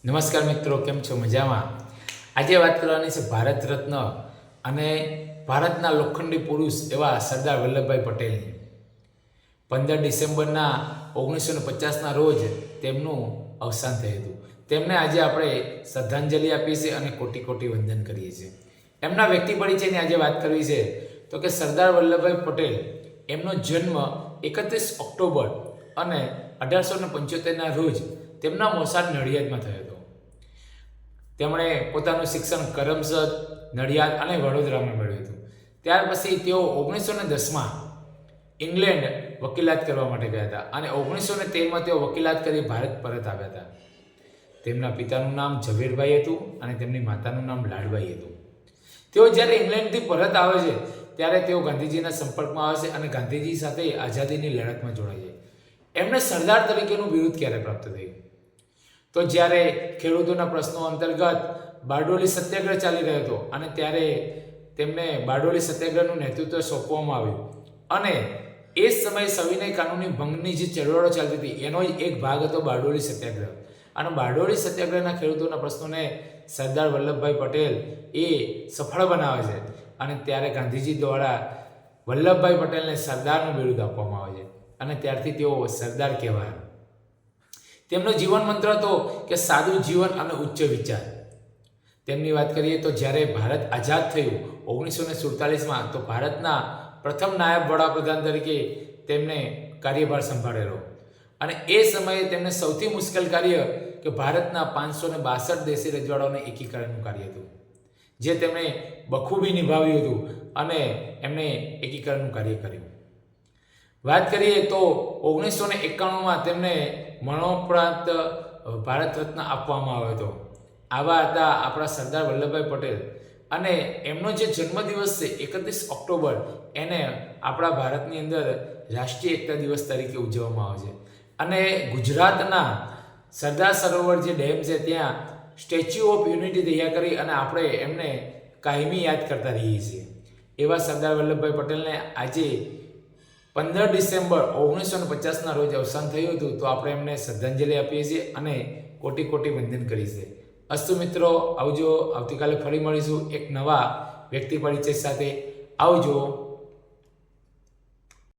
નમસ્કાર મિત્રો, કેમ છો? મજામાં? આજે વાત કરવાની છે ભારત રત્ન અને ભારતના લોખંડી પુરુષ એવા સરદાર વલ્લભભાઈ પટેલની. 15 ડિસેમ્બરના 1950ના રોજ તેમનું અવસાન થયું હતું. તેમને આજે આપણે શ્રદ્ધાંજલિ આપીએ છીએ અને કોટી કોટી વંદન કરીએ છીએ. એમના વ્યક્તિ પરિચયની આજે વાત કરવી છે તો કે સરદાર વલ્લભભાઈ પટેલ એમનો જન્મ 31 ઓક્ટોબર અને 1875ના રોજ તેમના મોસાળ નડિયાદમાં થયો હતો. તેમણે પોતાનું શિક્ષણ કરમસદ, નડિયાદ અને વડોદરામાં મેળવ્યું હતું. ત્યાર પછી તેઓ 1910માં ઇંગ્લેન્ડ વકીલાત કરવા માટે ગયા હતા અને 1913માં તેઓ વકીલાત કરી ભારત પરત આવ્યા હતા. તેમના પિતાનું નામ ઝવેરભાઈ હતું અને તેમની માતાનું નામ લાડબાઈ હતું. તેઓ જ્યારે ઇંગ્લેન્ડથી પરત આવે છે ત્યારે તેઓ ગાંધીજીના સંપર્કમાં આવે છે અને ગાંધીજી સાથે આઝાદીની લડતમાં જોડાય છે. એમને સરદાર તરીકેનું બિરુદ ક્યારે પ્રાપ્ત થયું? તો જ્યારે ખેડૂતોના પ્રશ્નો અંતર્ગત બારડોલી સત્યાગ્રહ ચાલી રહ્યો હતો અને ત્યારે તેમને બારડોલી સત્યાગ્રહનું નેતૃત્વ સોંપવામાં આવ્યું અને એ સમયે સવિનય કાનૂની ભંગની જે ચળવળો ચાલતી હતી એનો જ એક ભાગ હતો બારડોલી સત્યાગ્રહ. અને બારડોલી સત્યાગ્રહના ખેડૂતોના પ્રશ્નોને સરદાર વલ્લભભાઈ પટેલ એ સફળ બનાવે છે અને ત્યારે ગાંધીજી દ્વારા વલ્લભભાઈ પટેલને સરદારનું બિરુદ આપવામાં આવે છે અને ત્યારથી તેઓ સરદાર કહેવાયા. તેમનો જીવન મંત્ર હતો કે સાદું જીવન અને ઉચ્ચ વિચાર. તેમની વાત કરીએ તો જ્યારે ભારત આઝાદ થયું 1947માં તો ભારતના પ્રથમ નાયબ વડાપ્રધાન તરીકે તેમણે કાર્યભાર સંભાળેલો અને એ સમયે તેમને સૌથી મુશ્કેલ કાર્ય કે ભારતના 562 દેશી રજવાડાઓને એકીકરણનું કાર્ય હતું, જે તેમણે બખૂબી નિભાવ્યું હતું અને એમણે એકીકરણનું કાર્ય કર્યું. વાત કરીએ તો 1991માં તેમને મરણોપરાંત ભારત રત્ન આપવામાં આવ્યો હતો. આવા હતા આપણા સરદાર વલ્લભભાઈ પટેલ અને એમનો જે જન્મદિવસ છે 31 ઓક્ટોબર એને આપણા ભારતની અંદર રાષ્ટ્રીય એકતા દિવસ તરીકે ઉજવવામાં આવે છે અને ગુજરાતના સરદાર સરોવર જે ડેમ છે ત્યાં સ્ટેચ્યુ ઓફ યુનિટી તૈયાર કરી અને આપણે એમને કાયમી યાદ કરતા રહીએ છીએ. એવા સરદાર વલ્લભભાઈ પટેલને આજે 15 ડિસેમ્બર 1950ના રોજ અવસાન થયું હતું તો આપણે એમને શ્રદ્ધાંજલિ આપીએ છીએ અને કોટી કોટી વંદન કરીએ છીએ. અસ્તુ મિત્રો, આવજો. આવતીકાલે ફરી મળીશું એક નવા વ્યક્તિ પરિચય સાથે. આવજો.